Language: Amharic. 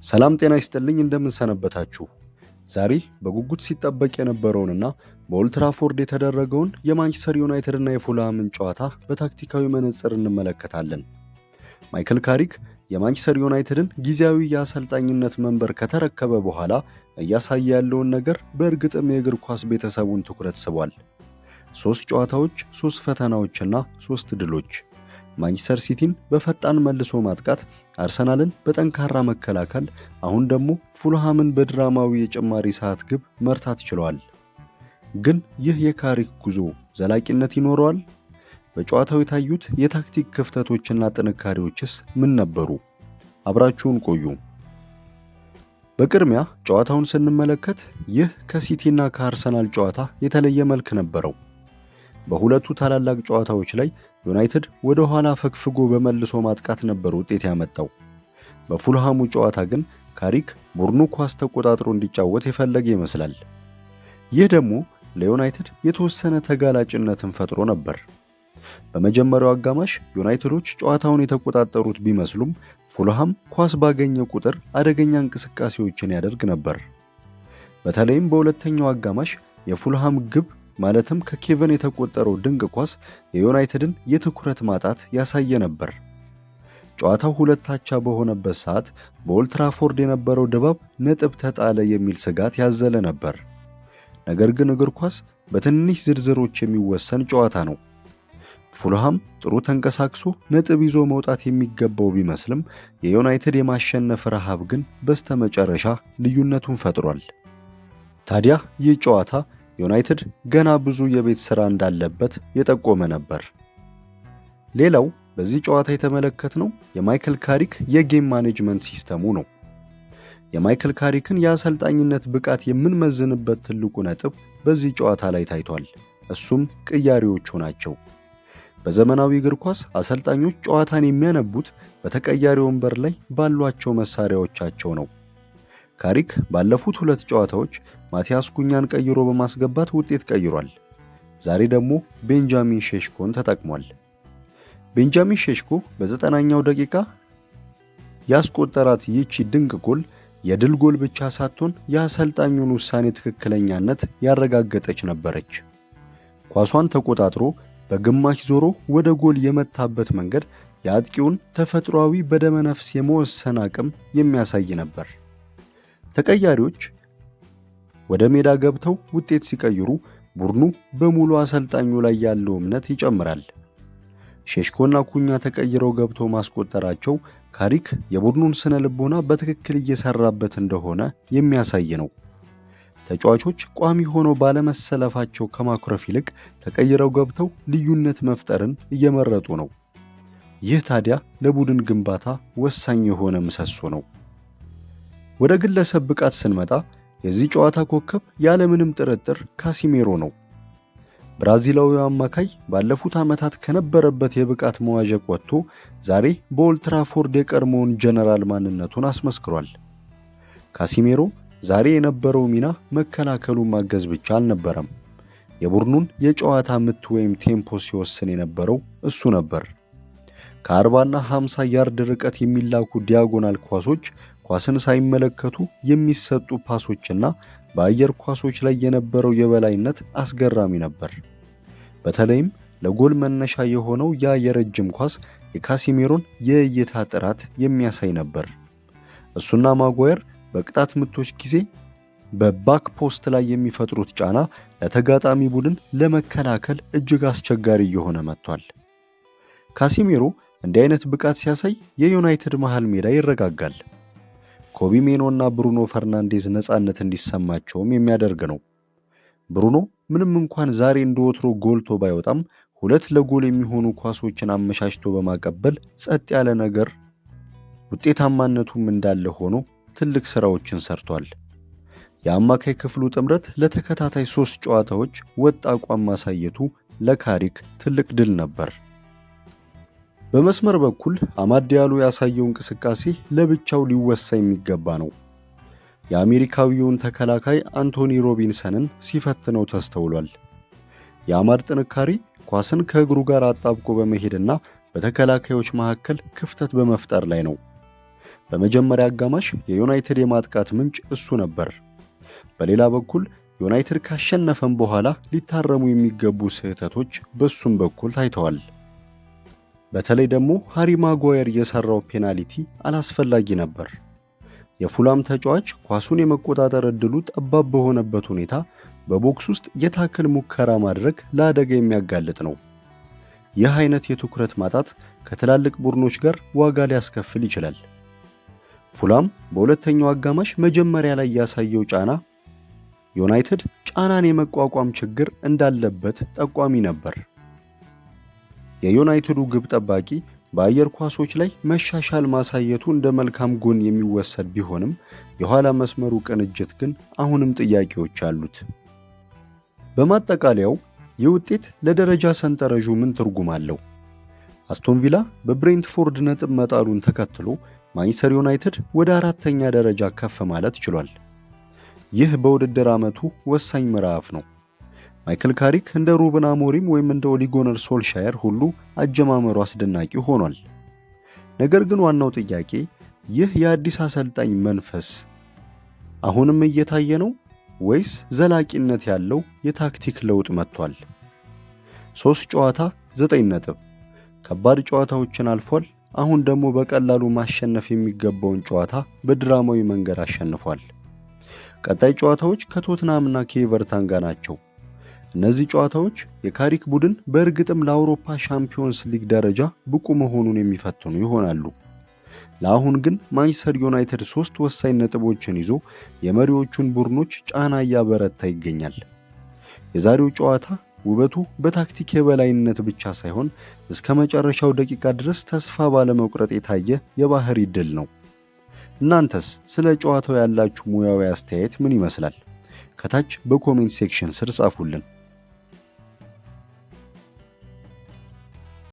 ሰላም ጤና ይስጥልኝ እንደምን ሰነበታችሁ። ዛሬ በጉጉት ሲጠበቅ የነበረውንና በኦልድ ትራፎርድ የተደረገውን የማንቸስተር ዩናይትድ እና የፉልሃምን ጨዋታ በታክቲካዊ መነጽር እንመለከታለን። ማይክል ካሪክ የማንቸስተር ዩናይትድን ጊዜያዊ የአሰልጣኝነት መንበር ከተረከበ በኋላ እያሳየ ያለውን ነገር በእርግጥም የእግር ኳስ ቤተሰቡን ትኩረት ስቧል። 3 ጨዋታዎች፣ 3 ፈተናዎችና 3 ድሎች። ማንቸስተር ሲቲን በፈጣን መልሶ ማጥቃት፣ አርሰናልን በጠንካራ መከላከል፣ አሁን ደግሞ ፉልሃምን በድራማዊ የጭማሪ ሰዓት ግብ መርታት ችለዋል። ግን ይህ የካሪክ ጉዞ ዘላቂነት ይኖረዋል? በጨዋታው የታዩት የታክቲክ ክፍተቶችና ጥንካሬዎችስ ምን ነበሩ? አብራችሁን ቆዩ። በቅድሚያ ጨዋታውን ስንመለከት ይህ ከሲቲና ከአርሰናል ጨዋታ የተለየ መልክ ነበረው። በሁለቱ ታላላቅ ጨዋታዎች ላይ ዩናይትድ ወደ ኋላ ፈግፍጎ በመልሶ ማጥቃት ነበር ውጤት ያመጣው። በፉልሃሙ ጨዋታ ግን ካሪክ ቡድኑ ኳስ ተቆጣጥሮ እንዲጫወት የፈለገ ይመስላል። ይህ ደግሞ ለዩናይትድ የተወሰነ ተጋላጭነትን ፈጥሮ ነበር። በመጀመሪያው አጋማሽ ዩናይትዶች ጨዋታውን የተቆጣጠሩት ቢመስሉም ፉልሃም ኳስ ባገኘ ቁጥር አደገኛ እንቅስቃሴዎችን ያደርግ ነበር። በተለይም በሁለተኛው አጋማሽ የፉልሃም ግብ ማለትም ከኬቨን የተቆጠረው ድንቅ ኳስ የዩናይትድን የትኩረት ማጣት ያሳየ ነበር። ጨዋታው 2-2 በሆነበት ሰዓት በኦልድ ትራፎርድ የነበረው ድባብ ነጥብ ተጣለ የሚል ስጋት ያዘለ ነበር። ነገር ግን እግር ኳስ በትንሽ ዝርዝሮች የሚወሰን ጨዋታ ነው። ፉልሃም ጥሩ ተንቀሳቅሶ ነጥብ ይዞ መውጣት የሚገባው ቢመስልም የዩናይትድ የማሸነፍ ረሃብ ግን በስተመጨረሻ ልዩነቱን ፈጥሯል። ታዲያ ይህ ጨዋታ ዩናይትድ ገና ብዙ የቤት ሥራ እንዳለበት የጠቆመ ነበር። ሌላው በዚህ ጨዋታ የተመለከትነው የማይክል ካሪክ የጌም ማኔጅመንት ሲስተሙ ነው። የማይክል ካሪክን የአሰልጣኝነት ብቃት የምንመዝንበት ትልቁ ነጥብ በዚህ ጨዋታ ላይ ታይቷል። እሱም ቅያሪዎቹ ናቸው። በዘመናዊ እግር ኳስ አሰልጣኞች ጨዋታን የሚያነቡት በተቀያሪ ወንበር ላይ ባሏቸው መሳሪያዎቻቸው ነው። ካሪክ ባለፉት 2 ጨዋታዎች ማቲያስ ኩኛን ቀይሮ በማስገባት ውጤት ቀይሯል። ዛሬ ደግሞ ቤንጃሚን ሼሽኮን ተጠቅሟል። ቤንጃሚን ሼሽኮ በ90ኛው ደቂቃ ያስቆጠራት ይህች ድንቅ ጎል የድል ጎል ብቻ ሳትሆን የአሰልጣኙን ውሳኔ ትክክለኛነት ያረጋገጠች ነበረች። ኳሷን ተቆጣጥሮ በግማሽ ዞሮ ወደ ጎል የመታበት መንገድ የአጥቂውን ተፈጥሯዊ በደመነፍስ የመወሰን አቅም የሚያሳይ ነበር። ተቀያሪዎች ወደ ሜዳ ገብተው ውጤት ሲቀይሩ ቡድኑ በሙሉ አሰልጣኙ ላይ ያለው እምነት ይጨምራል። ሼሽኮና ኩኛ ተቀይረው ገብተው ማስቆጠራቸው ካሪክ የቡድኑን ስነ ልቦና በትክክል እየሰራበት እንደሆነ የሚያሳይ ነው። ተጫዋቾች ቋሚ ሆነው ባለመሰለፋቸው ከማኩረፍ ይልቅ ተቀይረው ገብተው ልዩነት መፍጠርን እየመረጡ ነው። ይህ ታዲያ ለቡድን ግንባታ ወሳኝ የሆነ ምሰሶ ነው። ወደ ግለሰብ ብቃት ስንመጣ የዚህ ጨዋታ ኮከብ ያለምንም ጥርጥር ካሲሜሮ ነው። ብራዚላዊው አማካይ ባለፉት ዓመታት ከነበረበት የብቃት መዋዠቅ ወጥቶ ዛሬ በኦልድ ትራፎርድ የቀድሞውን ጀነራል ማንነቱን አስመስክሯል። ካሲሜሮ ዛሬ የነበረው ሚና መከላከሉን ማገዝ ብቻ አልነበረም። የቡድኑን የጨዋታ ምት ወይም ቴምፖ ሲወስን የነበረው እሱ ነበር። ከ40 እና 50 ያርድ ርቀት የሚላኩ ዲያጎናል ኳሶች፣ ኳስን ሳይመለከቱ የሚሰጡ ፓሶችና በአየር ኳሶች ላይ የነበረው የበላይነት አስገራሚ ነበር። በተለይም ለጎል መነሻ የሆነው ያ የረጅም ኳስ የካሲሜሮን የእይታ ጥራት የሚያሳይ ነበር። እሱና ማጓየር በቅጣት ምቶች ጊዜ በባክ ፖስት ላይ የሚፈጥሩት ጫና ለተጋጣሚ ቡድን ለመከላከል እጅግ አስቸጋሪ እየሆነ መጥቷል። ካሲሜሮ እንዲህ አይነት ብቃት ሲያሳይ የዩናይትድ መሃል ሜዳ ይረጋጋል። ኮቢ ሜኖና ብሩኖ ፈርናንዴዝ ነፃነት እንዲሰማቸውም የሚያደርግ ነው። ብሩኖ ምንም እንኳን ዛሬ እንደወትሮ ጎልቶ ባይወጣም 2 ለጎል የሚሆኑ ኳሶችን አመቻችቶ በማቀበል ጸጥ ያለ ነገር ውጤታማነቱም እንዳለ ሆኖ ትልቅ ስራዎችን ሰርቷል። የአማካይ ክፍሉ ጥምረት ለተከታታይ 3 ጨዋታዎች ወጥ አቋም ማሳየቱ ለካሪክ ትልቅ ድል ነበር። በመስመር በኩል አማድ ዲያሎ ያሳየው እንቅስቃሴ ለብቻው ሊወሳ የሚገባ ነው። የአሜሪካዊውን ተከላካይ አንቶኒ ሮቢንሰንን ሲፈትነው ተስተውሏል። የአማድ ጥንካሬ ኳስን ከእግሩ ጋር አጣብቆ በመሄድና በተከላካዮች መካከል ክፍተት በመፍጠር ላይ ነው። በመጀመሪያ አጋማሽ የዩናይትድ የማጥቃት ምንጭ እሱ ነበር። በሌላ በኩል ዩናይትድ ካሸነፈም በኋላ ሊታረሙ የሚገቡ ስህተቶች በሱም በኩል ታይተዋል። በተለይ ደግሞ ሃሪ ማጓየር የሰራው ፔናልቲ አላስፈላጊ ነበር። የፉላም ተጫዋች ኳሱን የመቆጣጠር እድሉ ጠባብ በሆነበት ሁኔታ በቦክስ ውስጥ የታክል ሙከራ ማድረግ ለአደጋ የሚያጋልጥ ነው። ይህ አይነት የትኩረት ማጣት ከትላልቅ ቡድኖች ጋር ዋጋ ሊያስከፍል ይችላል። ፉላም በሁለተኛው አጋማሽ መጀመሪያ ላይ ያሳየው ጫና ዩናይትድ ጫናን የመቋቋም ችግር እንዳለበት ጠቋሚ ነበር። የዩናይትዱ ግብ ጠባቂ በአየር ኳሶች ላይ መሻሻል ማሳየቱ እንደ መልካም ጎን የሚወሰድ ቢሆንም የኋላ መስመሩ ቅንጅት ግን አሁንም ጥያቄዎች አሉት። በማጠቃለያው ይህ ውጤት ለደረጃ ሰንጠረዡ ምን ትርጉም አለው? አስቶን ቪላ በብሬንትፎርድ ነጥብ መጣሉን ተከትሎ ማንቸስተር ዩናይትድ ወደ 4ኛ ደረጃ ከፍ ማለት ችሏል። ይህ በውድድር ዓመቱ ወሳኝ ምዕራፍ ነው። ማይክል ካሪክ እንደ ሩበን አሞሪም ወይም እንደ ኦሊ ጉናር ሶልሻየር ሁሉ አጀማመሩ አስደናቂ ሆኗል። ነገር ግን ዋናው ጥያቄ ይህ የአዲስ አሰልጣኝ መንፈስ አሁንም እየታየ ነው ወይስ ዘላቂነት ያለው የታክቲክ ለውጥ መጥቷል? 3 ጨዋታ 9 ነጥብ ከባድ ጨዋታዎችን አልፏል። አሁን ደግሞ በቀላሉ ማሸነፍ የሚገባውን ጨዋታ በድራማዊ መንገድ አሸንፏል። ቀጣይ ጨዋታዎች ከቶትናምና ከኤቨርተን ጋር ናቸው። እነዚህ ጨዋታዎች የካሪክ ቡድን በእርግጥም ለአውሮፓ ሻምፒዮንስ ሊግ ደረጃ ብቁ መሆኑን የሚፈትኑ ይሆናሉ። ለአሁን ግን ማንቸስተር ዩናይትድ 3 ወሳኝ ነጥቦችን ይዞ የመሪዎቹን ቡድኖች ጫና እያበረታ ይገኛል። የዛሬው ጨዋታ ውበቱ በታክቲክ የበላይነት ብቻ ሳይሆን እስከ መጨረሻው ደቂቃ ድረስ ተስፋ ባለመቁረጥ የታየ የባህሪ ድል ነው። እናንተስ ስለ ጨዋታው ያላችሁ ሙያዊ አስተያየት ምን ይመስላል? ከታች በኮሜንት ሴክሽን ስር ጻፉልን።